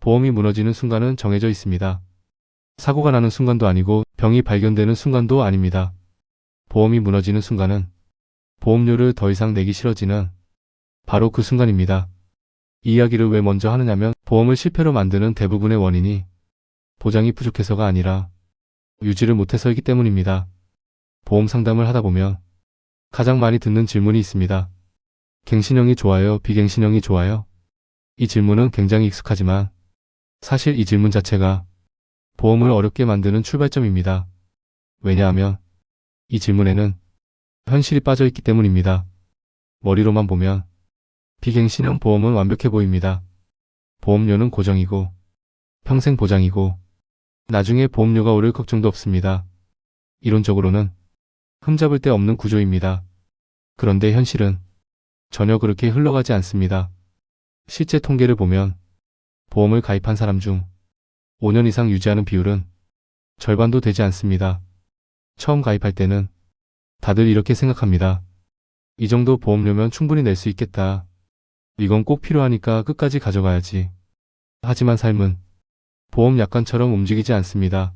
보험이 무너지는 순간은 정해져 있습니다. 사고가 나는 순간도 아니고 병이 발견되는 순간도 아닙니다. 보험이 무너지는 순간은 보험료를 더 이상 내기 싫어지는 바로 그 순간입니다. 이 이야기를 왜 먼저 하느냐면 보험을 실패로 만드는 대부분의 원인이 보장이 부족해서가 아니라 유지를 못해서이기 때문입니다. 보험 상담을 하다 보면 가장 많이 듣는 질문이 있습니다. 갱신형이 좋아요? 비갱신형이 좋아요? 이 질문은 굉장히 익숙하지만 사실 이 질문 자체가 보험을 어렵게 만드는 출발점입니다. 왜냐하면 이 질문에는 현실이 빠져 있기 때문입니다. 머리로만 보면 비갱신형 보험은 완벽해 보입니다. 보험료는 고정이고 평생 보장이고 나중에 보험료가 오를 걱정도 없습니다. 이론적으로는 흠잡을 데 없는 구조입니다. 그런데 현실은 전혀 그렇게 흘러가지 않습니다. 실제 통계를 보면 보험을 가입한 사람 중 5년 이상 유지하는 비율은 절반도 되지 않습니다. 처음 가입할 때는 다들 이렇게 생각합니다. 이 정도 보험료면 충분히 낼 수 있겠다. 이건 꼭 필요하니까 끝까지 가져가야지. 하지만 삶은 보험 약관처럼 움직이지 않습니다.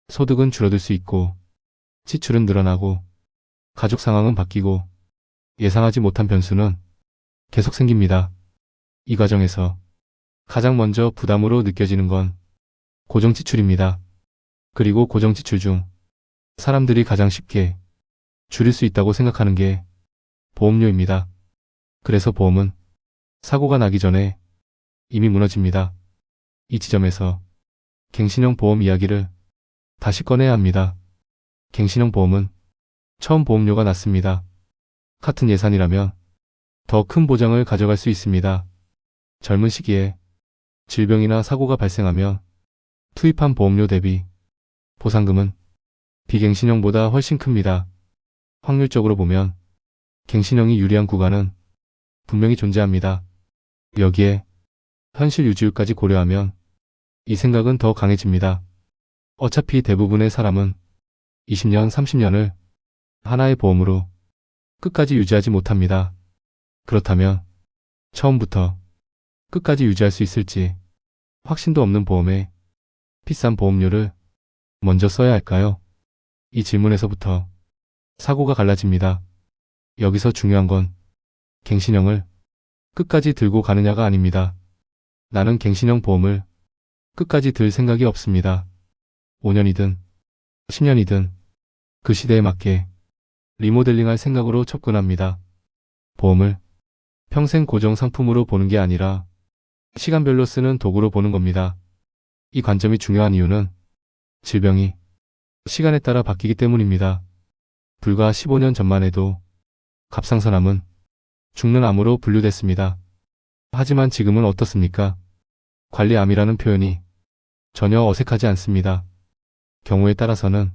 소득은 줄어들 수 있고 지출은 늘어나고 가족 상황은 바뀌고 예상하지 못한 변수는 계속 생깁니다. 이 과정에서 가장 먼저 부담으로 느껴지는 건 고정지출입니다. 그리고 고정지출 중 사람들이 가장 쉽게 줄일 수 있다고 생각하는 게 보험료입니다. 그래서 보험은 사고가 나기 전에 이미 무너집니다. 이 지점에서 갱신형 보험 이야기를 다시 꺼내야 합니다. 갱신형 보험은 처음 보험료가 낮습니다. 같은 예산이라면 더 큰 보장을 가져갈 수 있습니다. 젊은 시기에 질병이나 사고가 발생하면 투입한 보험료 대비 보상금은 비갱신형보다 훨씬 큽니다. 확률적으로 보면 갱신형이 유리한 구간은 분명히 존재합니다. 여기에 현실 유지율까지 고려하면 이 생각은 더 강해집니다. 어차피 대부분의 사람은 20년, 30년을 하나의 보험으로 끝까지 유지하지 못합니다. 그렇다면 처음부터 끝까지 유지할 수 있을지 확신도 없는 보험에 비싼 보험료를 먼저 써야 할까요? 이 질문에서부터 사고가 갈라집니다. 여기서 중요한 건 갱신형을 끝까지 들고 가느냐가 아닙니다. 나는 갱신형 보험을 끝까지 들 생각이 없습니다. 5년이든 10년이든 그 시대에 맞게 리모델링할 생각으로 접근합니다. 보험을 평생 고정 상품으로 보는 게 아니라 시간별로 쓰는 도구로 보는 겁니다. 이 관점이 중요한 이유는 질병이 시간에 따라 바뀌기 때문입니다. 불과 15년 전만 해도 갑상선암은 죽는 암으로 분류됐습니다. 하지만 지금은 어떻습니까? 관리암이라는 표현이 전혀 어색하지 않습니다. 경우에 따라서는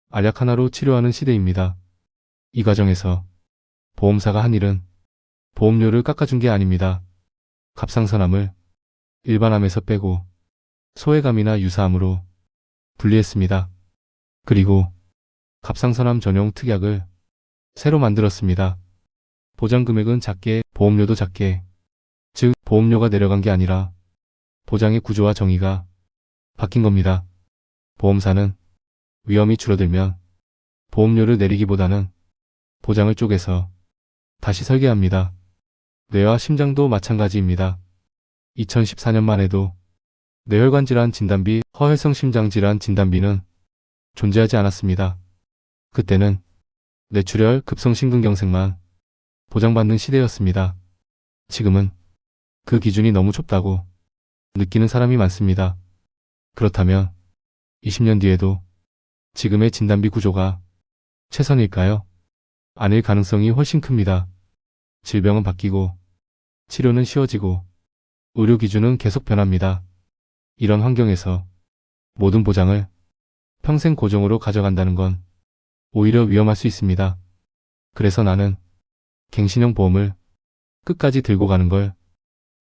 알약 하나로 치료하는 시대입니다. 이 과정에서 보험사가 한 일은 보험료를 깎아준 게 아닙니다. 갑상선암을 일반암에서 빼고 소외감이나 유사암으로 분리했습니다. 그리고 갑상선암 전용 특약을 새로 만들었습니다. 보장 금액은 작게, 보험료도 작게, 즉 보험료가 내려간 게 아니라 보장의 구조와 정의가 바뀐 겁니다. 보험사는 위험이 줄어들면 보험료를 내리기보다는 보장을 쪼개서 다시 설계합니다. 뇌와 심장도 마찬가지입니다. 2014년만 해도 뇌혈관 질환 진단비, 허혈성 심장 질환 진단비는 존재하지 않았습니다. 그때는 뇌출혈, 급성심근경색만 보장받는 시대였습니다. 지금은 그 기준이 너무 좁다고 느끼는 사람이 많습니다. 그렇다면 20년 뒤에도 지금의 진단비 구조가 최선일까요? 아닐 가능성이 훨씬 큽니다. 질병은 바뀌고 치료는 쉬워지고 의료 기준은 계속 변합니다. 이런 환경에서 모든 보장을 평생 고정으로 가져간다는 건 오히려 위험할 수 있습니다. 그래서 나는 갱신형 보험을 끝까지 들고 가는 걸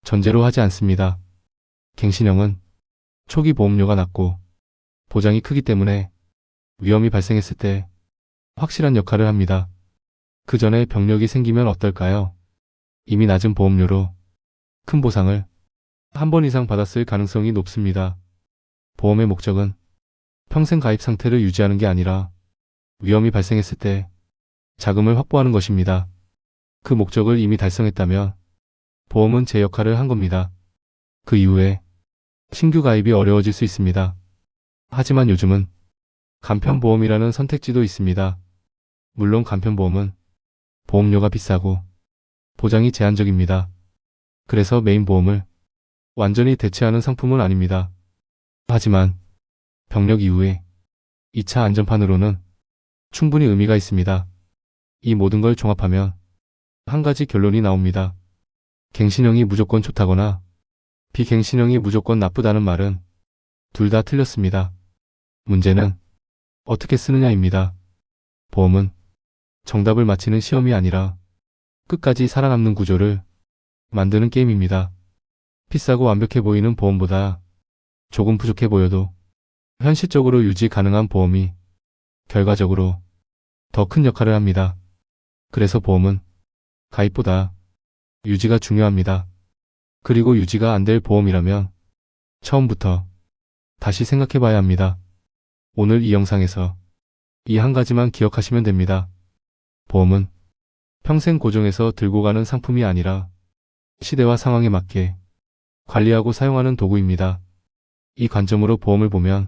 전제로 하지 않습니다. 갱신형은 초기 보험료가 낮고 보장이 크기 때문에 위험이 발생했을 때 확실한 역할을 합니다. 그 전에 병력이 생기면 어떨까요? 이미 낮은 보험료로 큰 보상을 한 번 이상 받았을 가능성이 높습니다. 보험의 목적은 평생 가입 상태를 유지하는 게 아니라 위험이 발생했을 때 자금을 확보하는 것입니다. 그 목적을 이미 달성했다면 보험은 제 역할을 한 겁니다. 그 이후에 신규 가입이 어려워질 수 있습니다. 하지만 요즘은 간편보험이라는 선택지도 있습니다. 물론 간편보험은 보험료가 비싸고 보장이 제한적입니다. 그래서 메인 보험을 완전히 대체하는 상품은 아닙니다. 하지만 병력 이후에 2차 안전판으로는 충분히 의미가 있습니다. 이 모든 걸 종합하면 한 가지 결론이 나옵니다. 갱신형이 무조건 좋다거나 비갱신형이 무조건 나쁘다는 말은 둘 다 틀렸습니다. 문제는 어떻게 쓰느냐입니다. 보험은 정답을 맞히는 시험이 아니라 끝까지 살아남는 구조를 만드는 게임입니다. 비싸고 완벽해 보이는 보험보다 조금 부족해 보여도 현실적으로 유지 가능한 보험이 결과적으로 더 큰 역할을 합니다. 그래서 보험은 가입보다 유지가 중요합니다. 그리고 유지가 안 될 보험이라면 처음부터 다시 생각해 봐야 합니다. 오늘 이 영상에서 이 한 가지만 기억하시면 됩니다. 보험은 평생 고정해서 들고 가는 상품이 아니라 시대와 상황에 맞게 관리하고 사용하는 도구입니다. 이 관점으로 보험을 보면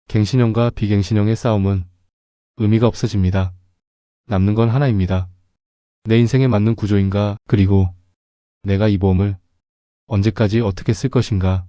갱신형과 비갱신형의 싸움은 의미가 없어집니다. 남는 건 하나입니다. 내 인생에 맞는 구조인가, 그리고 내가 이 보험을 언제까지 어떻게 쓸 것인가.